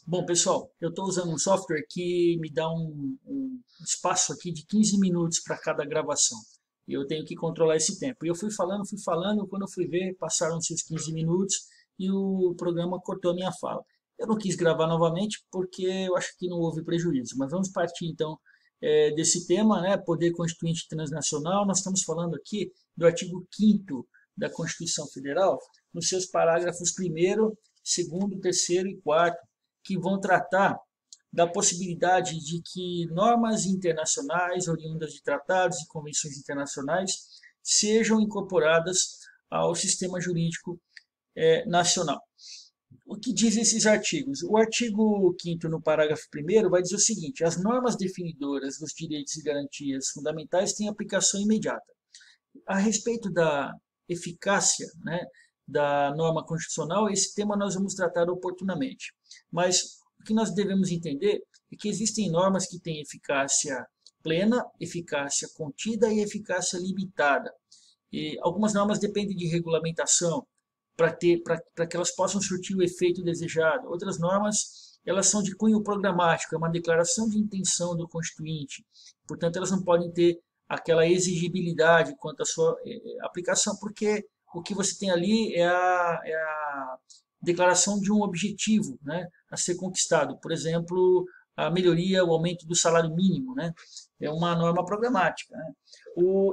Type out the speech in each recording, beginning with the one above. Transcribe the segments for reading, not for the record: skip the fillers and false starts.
Bom, pessoal, eu estou usando um software que me dá um espaço aqui de 15 minutos para cada gravação. E eu tenho que controlar esse tempo. E eu fui falando, quando eu fui ver, passaram-se os 15 minutos e o programa cortou a minha fala. Eu não quis gravar novamente porque eu acho que não houve prejuízo. Mas vamos partir então desse tema, né? Poder Constituinte Transnacional. Nós estamos falando aqui do artigo 5º da Constituição Federal, nos seus parágrafos 1º, 2º, 3º e 4º, que vão tratar da possibilidade de que normas internacionais, oriundas de tratados e convenções internacionais, sejam incorporadas ao sistema jurídico nacional. O que diz esses artigos? O artigo 5º, no parágrafo 1º, vai dizer o seguinte: as normas definidoras dos direitos e garantias fundamentais têm aplicação imediata. A respeito da eficácia, né, da norma constitucional, esse tema nós vamos tratar oportunamente. Mas o que nós devemos entender é que existem normas que têm eficácia plena, eficácia contida e eficácia limitada. E algumas normas dependem de regulamentação para que elas possam surtir o efeito desejado. Outras normas, elas são de cunho programático, é uma declaração de intenção do constituinte. Portanto, elas não podem ter aquela exigibilidade quanto à sua aplicação, porque o que você tem ali é a declaração de um objetivo, né, a ser conquistado. Por exemplo, a melhoria, o aumento do salário mínimo, né, é uma norma programática. Né.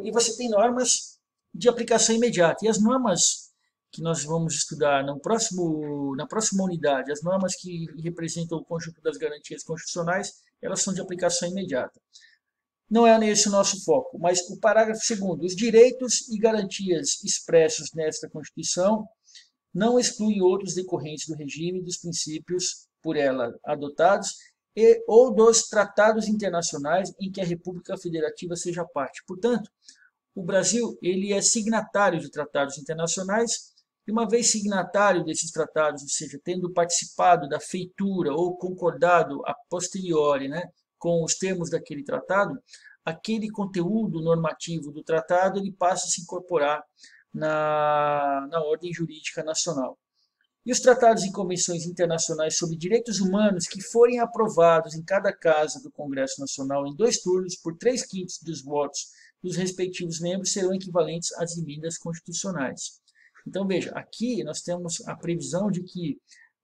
E você tem normas de aplicação imediata. E as normas que nós vamos estudar na próxima unidade, as normas que representam o conjunto das garantias constitucionais, elas são de aplicação imediata. Não é nesse o nosso foco, mas o parágrafo 2º, os direitos e garantias expressos nesta Constituição não excluem outros decorrentes do regime e dos princípios por ela adotados ou dos tratados internacionais em que a República Federativa seja parte. Portanto, o Brasil ele é signatário de tratados internacionais e, uma vez signatário desses tratados, ou seja, tendo participado da feitura ou concordado a posteriori, né, com os termos daquele tratado, aquele conteúdo normativo do tratado ele passa a se incorporar na ordem jurídica nacional. E os tratados e convenções internacionais sobre direitos humanos que forem aprovados em cada casa do Congresso Nacional em 2 turnos por 3/5 dos votos dos respectivos membros serão equivalentes às emendas constitucionais. Então, veja, aqui nós temos a previsão de que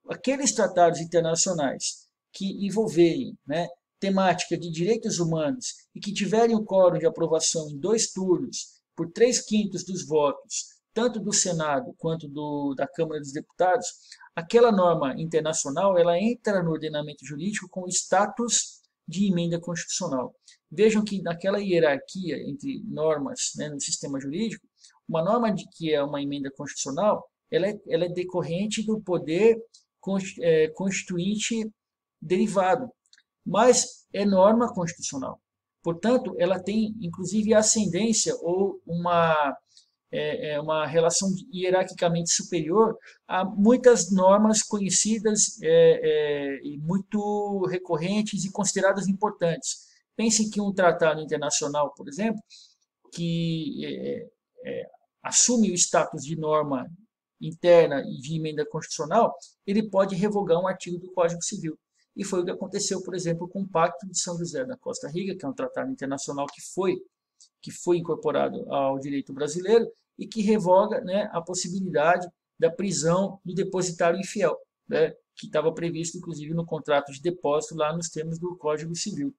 aqueles tratados internacionais que envolverem, né, temática de direitos humanos e que tiverem o quórum de aprovação em 2 turnos por 3/5 dos votos, tanto do Senado quanto da Câmara dos Deputados, aquela norma internacional ela entra no ordenamento jurídico com status de emenda constitucional. Vejam que naquela hierarquia entre normas, né, no sistema jurídico, uma norma que é uma emenda constitucional, ela é decorrente do poder constituinte derivado, mas é norma constitucional. Portanto, ela tem, inclusive, ascendência ou uma relação hierarquicamente superior a muitas normas conhecidas e muito recorrentes e consideradas importantes. Pensem que um tratado internacional, por exemplo, que assume o status de norma interna e de emenda constitucional, ele pode revogar um artigo do Código Civil. E foi o que aconteceu, por exemplo, com o Pacto de São José da Costa Rica, que é um tratado internacional que foi incorporado ao direito brasileiro e que revoga, né, a possibilidade da prisão do depositário infiel, né, que estava previsto, inclusive, no contrato de depósito, lá nos termos do Código Civil.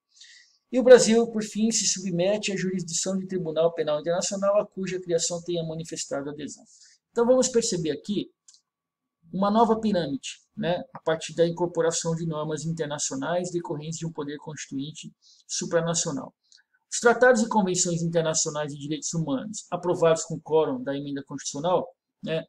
E o Brasil, por fim, se submete à jurisdição de Tribunal Penal Internacional, a cuja criação tenha manifestado adesão. Então, vamos perceber aqui uma nova pirâmide, né, a partir da incorporação de normas internacionais decorrentes de um poder constituinte supranacional. Os tratados e convenções internacionais de direitos humanos aprovados com quórum da emenda constitucional, né,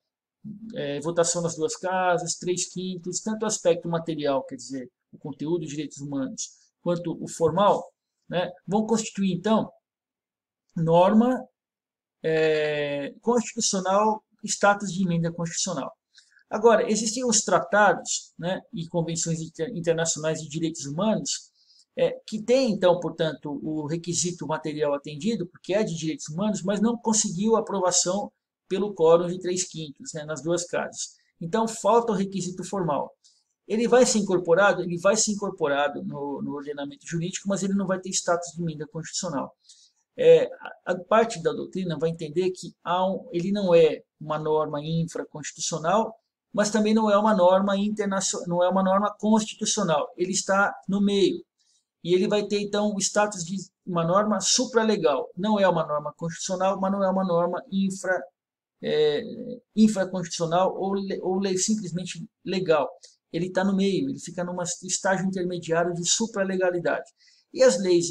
votação nas 2 casas, 3/5, tanto o aspecto material, quer dizer, o conteúdo dos direitos humanos, quanto o formal, né, vão constituir, então, norma constitucional, status de emenda constitucional. Agora, existem os tratados, né, e convenções internacionais de direitos humanos que têm, então, portanto, o requisito material atendido, porque é de direitos humanos, mas não conseguiu aprovação pelo quórum de 3/5, né, nas 2 casas. Então, falta o requisito formal. Ele vai ser incorporado? Ele vai ser incorporado no ordenamento jurídico, mas ele não vai ter status de emenda constitucional. A parte da doutrina vai entender que ele não é uma norma infraconstitucional, mas também não é uma norma internacional, não é uma norma constitucional. Ele está no meio. E ele vai ter, então, o status de uma norma supralegal. Não é uma norma constitucional, mas não é uma norma infraconstitucional ou simplesmente legal. Ele está no meio, ele fica num estágio intermediário de supralegalidade. E as leis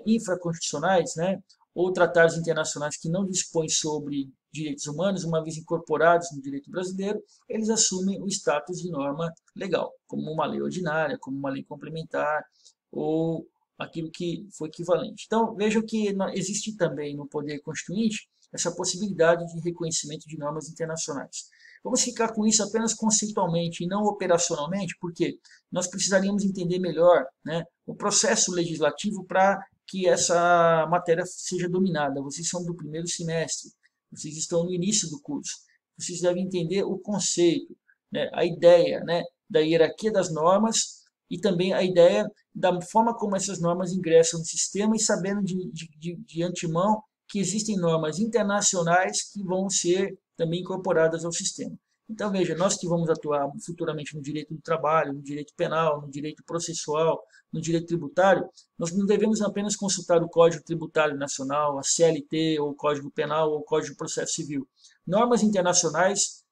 infraconstitucionais, né, ou tratados internacionais que não dispõem sobre direitos humanos, uma vez incorporados no direito brasileiro, eles assumem o status de norma legal, como uma lei ordinária, como uma lei complementar, ou aquilo que foi equivalente. Então, vejam que existe também no poder constituinte essa possibilidade de reconhecimento de normas internacionais. Vamos ficar com isso apenas conceitualmente e não operacionalmente, porque nós precisaríamos entender melhor, né, o processo legislativo para que essa matéria seja dominada. Vocês são do primeiro semestre, vocês estão no início do curso, vocês devem entender o conceito, né, a ideia, né, da hierarquia das normas e também a ideia da forma como essas normas ingressam no sistema e sabendo de antemão que existem normas internacionais que vão ser também incorporadas ao sistema. Então, veja, nós que vamos atuar futuramente no direito do trabalho, no direito penal, no direito processual, no direito tributário, nós não devemos apenas consultar o Código Tributário Nacional, a CLT, ou o Código Penal, ou o Código de Processo Civil. Normas internacionais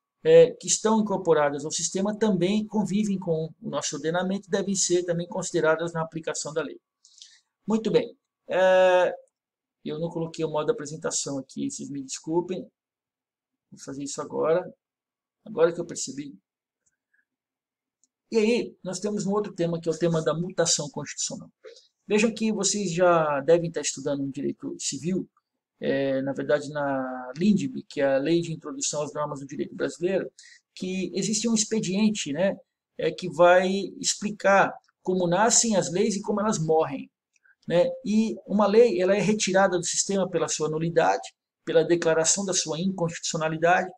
que estão incorporadas ao sistema também convivem com o nosso ordenamento e devem ser também consideradas na aplicação da lei. Muito bem. Eu não coloquei o modo de apresentação aqui, vocês me desculpem. Vou fazer isso agora. Agora que eu percebi. E aí, nós temos um outro tema, que é o tema da mutação constitucional. Vejam que vocês já devem estar estudando no direito civil, na verdade na LINDB, que é a Lei de Introdução às Normas do Direito Brasileiro, que existe um expediente, né, que vai explicar como nascem as leis e como elas morrem. Né? E uma lei ela é retirada do sistema pela sua nulidade, pela declaração da sua inconstitucionalidade.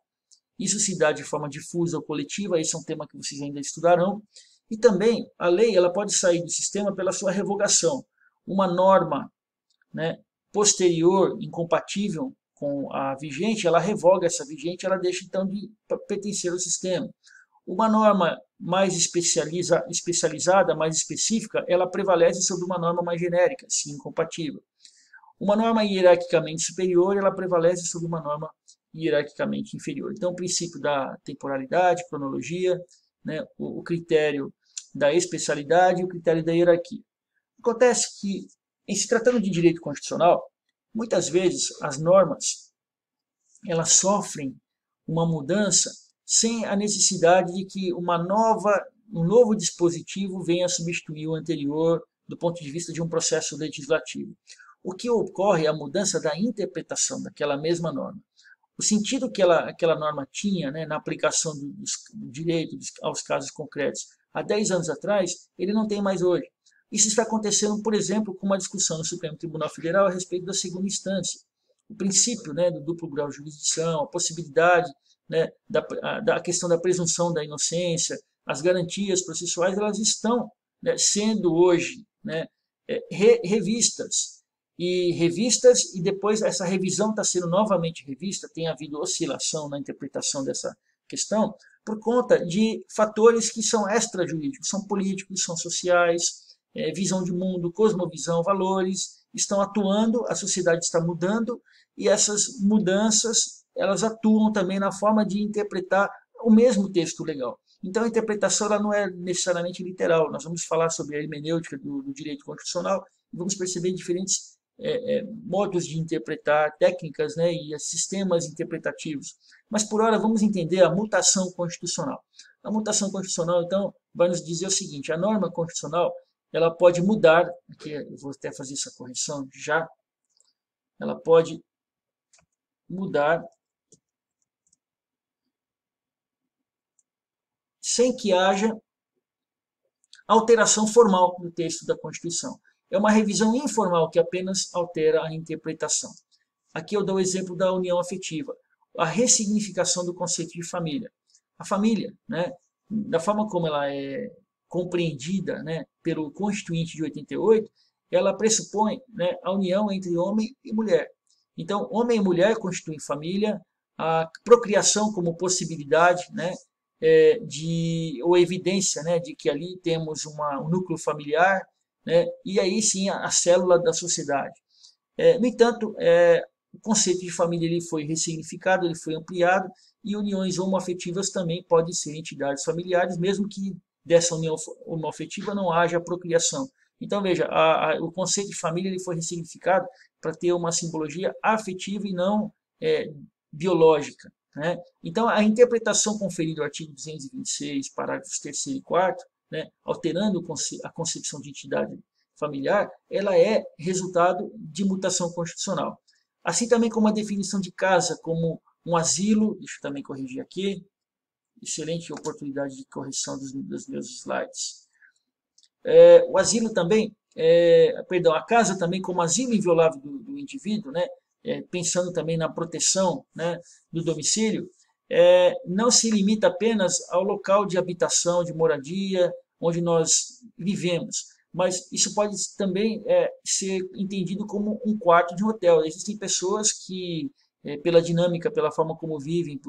Isso se dá de forma difusa ou coletiva, esse é um tema que vocês ainda estudarão. E também a lei ela pode sair do sistema pela sua revogação. Uma norma, né, posterior, incompatível com a vigente, ela revoga essa vigente, ela deixa então de pertencer ao sistema. Uma norma mais especializada, mais específica, ela prevalece sobre uma norma mais genérica, se incompatível. Uma norma hierarquicamente superior, ela prevalece sobre uma norma hierarquicamente inferior. Então, o princípio da temporalidade, cronologia, né, o critério da especialidade e o critério da hierarquia. Acontece que, em se tratando de direito constitucional, muitas vezes as normas elas sofrem uma mudança sem a necessidade de que um novo dispositivo venha substituir o anterior do ponto de vista de um processo legislativo. O que ocorre é a mudança da interpretação daquela mesma norma. O sentido que aquela norma tinha, né, na aplicação do direito aos casos concretos há 10 anos atrás, ele não tem mais hoje. Isso está acontecendo, por exemplo, com uma discussão no Supremo Tribunal Federal a respeito da segunda instância. O princípio, né, do duplo grau de jurisdição, a possibilidade, né, da questão da presunção da inocência, as garantias processuais, elas estão, né, sendo hoje, né, revistas. E depois essa revisão está sendo novamente revista, tem havido oscilação na interpretação dessa questão, por conta de fatores que são extrajurídicos, são políticos, são sociais, visão de mundo, cosmovisão, valores, estão atuando, a sociedade está mudando, e essas mudanças elas atuam também na forma de interpretar o mesmo texto legal. Então a interpretação ela não é necessariamente literal, nós vamos falar sobre a hermenêutica do direito constitucional e vamos perceber diferentes modos de interpretar, técnicas, né, e sistemas interpretativos. Mas por hora vamos entender a mutação constitucional. A mutação constitucional, então, vai nos dizer o seguinte: a norma constitucional ela pode mudar, aqui eu vou até fazer essa correção já, ela pode mudar sem que haja alteração formal do texto da Constituição. É uma revisão informal que apenas altera a interpretação. Aqui eu dou o exemplo da união afetiva, a ressignificação do conceito de família. A família, né, da forma como ela é compreendida, né, pelo Constituinte de 88, ela pressupõe, né, a união entre homem e mulher. Então, homem e mulher constituem família, a procriação como possibilidade, né, ou evidência, né, de que ali temos um núcleo familiar, né, e aí sim a célula da sociedade. No entanto, o conceito de família ele foi ressignificado, ele foi ampliado, e uniões homoafetivas também podem ser entidades familiares, mesmo que dessa união homoafetiva não haja procriação. Então, veja, o conceito de família ele foi ressignificado para ter uma simbologia afetiva e não biológica. Né? Então, a interpretação conferida ao artigo 226, parágrafos 3º e 4º, né, alterando a concepção de entidade familiar, ela é resultado de mutação constitucional. Assim também como a definição de casa como um asilo, deixa eu também corrigir aqui, excelente oportunidade de correção dos meus slides. O asilo também, a casa também como asilo inviolável do indivíduo, né, pensando também na proteção, né, do domicílio, não se limita apenas ao local de habitação, de moradia, onde nós vivemos, mas isso pode também ser entendido como um quarto de um hotel. Existem pessoas que, pela dinâmica, pela forma como vivem,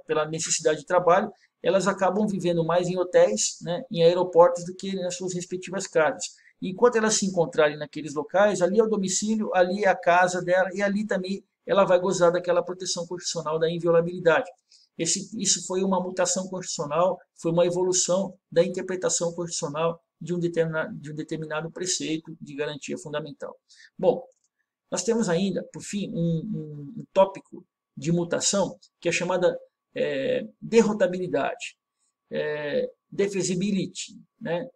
pela necessidade de trabalho, elas acabam vivendo mais em hotéis, né, em aeroportos, do que nas suas respectivas casas. E enquanto elas se encontrarem naqueles locais, ali é o domicílio, ali é a casa dela, e ali também ela vai gozar daquela proteção constitucional da inviolabilidade. Isso foi uma mutação constitucional, foi uma evolução da interpretação constitucional de um determinado preceito de garantia fundamental. Bom, nós temos ainda, por fim, um tópico de mutação que é chamada derrotabilidade, defeasibility, né?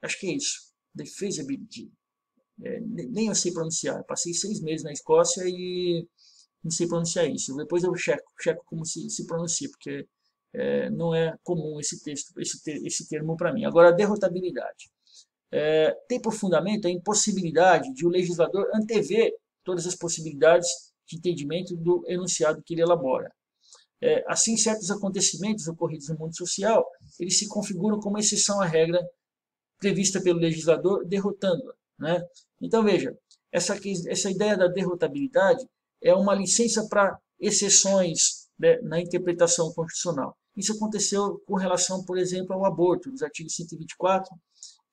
Acho que é isso, defeasibility. Nem eu sei pronunciar, passei 6 meses na Escócia e não sei pronunciar isso. Depois eu checo como se pronuncia, porque não é comum esse termo para mim. Agora, a derrotabilidade. Tem por fundamento a impossibilidade de o legislador antever todas as possibilidades de entendimento do enunciado que ele elabora. Assim, certos acontecimentos ocorridos no mundo social, eles se configuram como exceção à regra prevista pelo legislador, derrotando-a. Né? Então, veja, essa ideia da derrotabilidade é uma licença para exceções, né, na interpretação constitucional. Isso aconteceu com relação, por exemplo, ao aborto, nos artigos 124,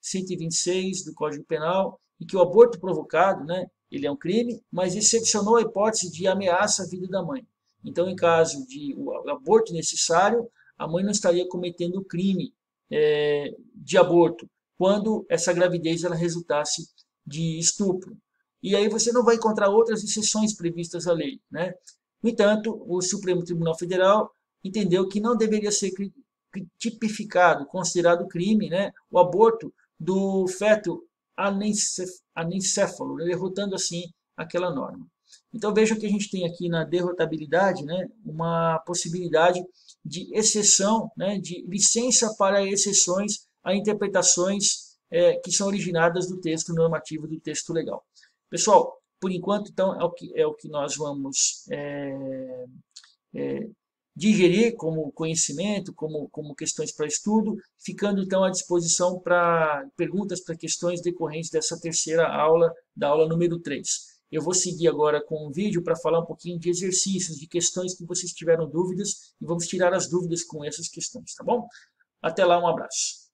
126 do Código Penal, e que o aborto provocado, né, ele é um crime, mas excepcionou a hipótese de ameaça à vida da mãe. Então, em caso de aborto necessário, a mãe não estaria cometendo o crime de aborto, quando essa gravidez ela resultasse de estupro. E aí você não vai encontrar outras exceções previstas à lei. Né? No entanto, o Supremo Tribunal Federal entendeu que não deveria ser tipificado, considerado crime, né, o aborto do feto anencéfalo, derrotando assim aquela norma. Então vejam que a gente tem aqui na derrotabilidade, né, uma possibilidade de exceção, né, de licença para exceções a interpretações que são originadas do texto normativo, do texto legal. Pessoal, por enquanto, então, é o que nós vamos digerir como conhecimento, como questões para estudo, ficando então à disposição para perguntas, para questões decorrentes dessa terceira aula, da aula número 3. Eu vou seguir agora com um vídeo para falar um pouquinho de exercícios, de questões que vocês tiveram dúvidas, e vamos tirar as dúvidas com essas questões, tá bom? Até lá, um abraço.